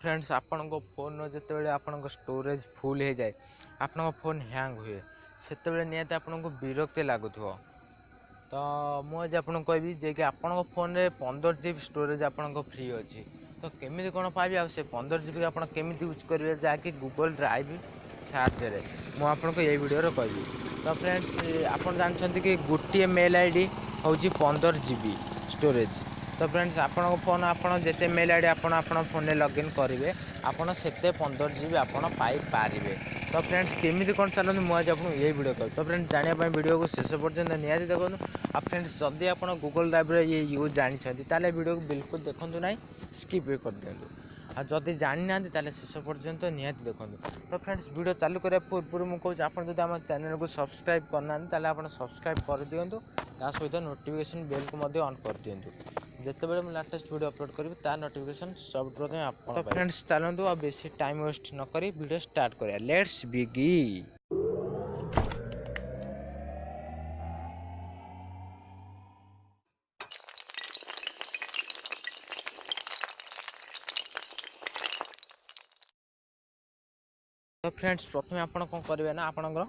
Friends आपण phone जिते आपण स्टोरेज फुल हो जाए आपण फोन हैंग हुए से निहत आपको विरक्ति लगुव तो मुझे आपको कहबी जे कि आपण फोन रे 15 GB स्टोरेज आपण फ्री अच्छी तो केमी कौन पाइबे आ 15 GB आप यूज करेंगे जहाँकि गूगल ड्राइव साहाଯ୍य मुझे यही वीडियो कहबी। तो फ्रेंड्स आप जानते कि गोटे मेल आईडी हूँ 15 GB स्टोरेज। तो फ्रेंड्स आपण फोन आपड़ जिते मेल आईडी आप फोन में लॉगिन करेंगे आपड़ से 15 GB आपरे। तो फ्रेंड्स केमी कौन चलते मुझे आपको यही वीडियो कहूँ। तो फ्रेंड्स जानापी वीडियो को शेष पर्यटन निहाती देखो। आ फ्रेंड्स जदि आप गूगल ड्राइव ये यूज जानते ताले वीडियो को बिल्कुल देखूँ ना स्किप कर दिंतु आ जदि जानी ना शेष पर्यंत निहाती देखूँ। तो फ्रेंड्स वीडियो चालू करने पूर्व मुझे आप चैनल को सब्सक्राइब करना सब्सक्राइब कर दिंतु सहित नोटिफिकेशन बेल को ऑन कर दिंतु जितेबाला मुझे लाटेस्ट वीडियो अपलोड करी तार नोटिफिकेशन सब प्रथम आप। तो फ्रेंड्स चलतु आ बेसी टाइम वेस्ट न करी वीडियो स्टार्ट करिया। Let's begin. तो फ्रेंड्स प्रथम आप कौन करेंगे ना आपणकर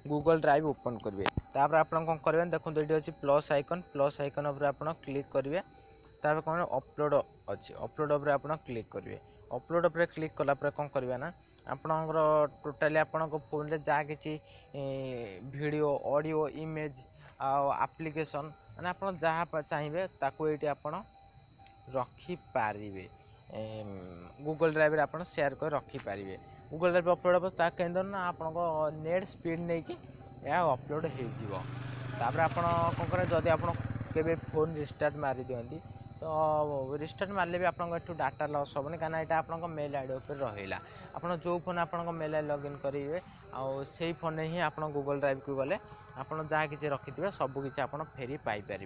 गूगल ड्राइव ओपन करेंगे तापर आप कौन करेंगे देखो ये अच्छी प्लस आइकन उपर आप क्लिक करेंगे तापर कौन अपलोड अच्छी अपलोड उपर आप क्लिक करेंगे। अपलोड उपर क्लिक कलापर कौन करेंगे ना आपणकर टोटाली आपण फोन रे जहाँ कि वीडियो ऑडियो इमेज आप्लिकेशन मैंने आप जहाँ चाहिए ताको ये आप रखिपारे गूगल ड्राइव आप शेयर कर रखिपारे। गूगल ड्राइव अपलोड हे केन्द्र ना आप नेट स्पीड नहीं कि अपलोड होपर आप कौन करें जदि आप फोन रिस्टार्ट मारी दिखती तो रिस्टार्ट मारे भी आपको डाटा लॉस हेनी कहीं यहाँ आप मेल आईडी उपर रहा आप जो फोन आप मेल आई लॉगिन करेंगे से फोन ही आप गूगल ड्राइव को गले आप जहाँ कि रखिथे सबकि आप फेरी पाइपर।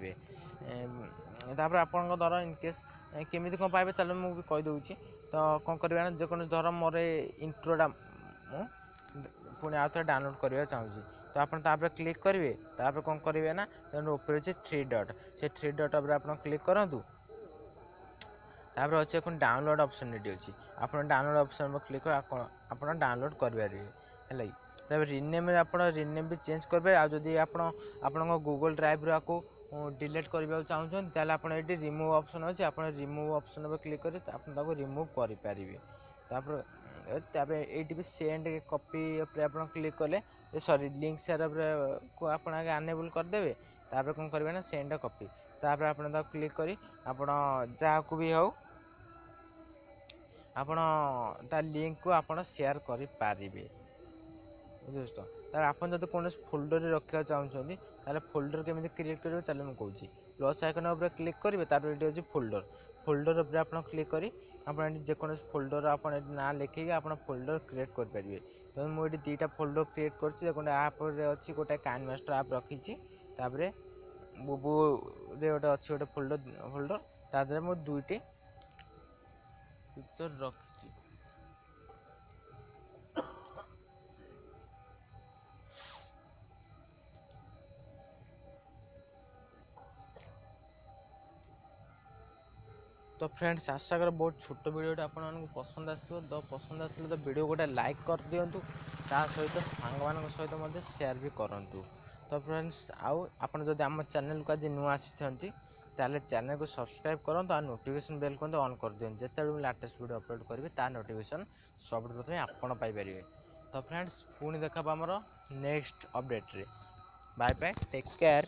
तापर आप धर इनकेस केमी कौन पाइबे चलो मुझे कहीदे। तो कौन करेंगे ना जो धर मोर इंट्रोटा पुणी आउ थे डाउनलोड करवा चाहूँगी तो आप क्लिक करेंगे तापर कौन करेंगे ना तेनाली ऊपर अच्छे 3 डॉट से 3 डॉट उपर आप क्लिक करूँ तापर अच्छे डाउनलोड ऑप्शन ये अच्छी आप डाउनलोड ऑप्शन पर क्लिक कर आप डाउनलोड करेंगे है। तब रिनेम रिनेम भी चेंज करेंगे आदि आप गूगल ड्राइव आपको डिलीट करने चाहते आप रिमूव ऑप्शन अच्छे आप रिमूव ऑप्शन पर क्लिक कर रिमूव करेंगे। ये भी सेंड कॉपी आप क्लिक कले सॉरी लिंक शेयर को आप अनेबल करदे तापर कौन करेंगे ना सेंड कॉपी तापर आप क्लिक करी आप जहाँ को भी हो आप लिंक को आप शेयर करें बुझे। तो आप जो कौन फोल्डर रखा चाहते ताले फोल्डर केमी क्रिएट करेंगे चलो मुझे कहूँ प्लस आइकन उपर क्लिक करेंगे तापर ये फोल्डर फोल्डर उपर आप क्लिक करी आप जेकोसी फोल्डर आप ना लिखिक आप फोल्डर क्रिएट करेंगे। तो मुझे 2टा फोल्डर क्रिएट कर आप अच्छी गोटे काइन मास्टर आप रखी बुबू गोटे अच्छी गोटे फोल्डर तादे मुझे 2टी पिक्चर रखी। तो फ्रेंड्स आशा कर बहुत छोट वीडियो आपको पसंद आसो तो पसंद आसले तो वीडियो गोटे लाइक कर दिंतु ता सहित सांग मान सहित शेयर भी करूँ। तो फ्रेंड्स आउ आप जब आम चैनल को आज नुआ आसी ताले चैनल को सब्सक्राइब करूँ और नोटिफिकेशन बेल को ऑन कर दिखाँ जिते भी लाटेस्ट वीडियो अपलोड करी तार नोटिफिकेशन सब प्रथम आप पाइपर। तो फ्रेंड्स पुणी देखा आमर नेक्स्ट अपडेट रे बाय बाय टेक केयर।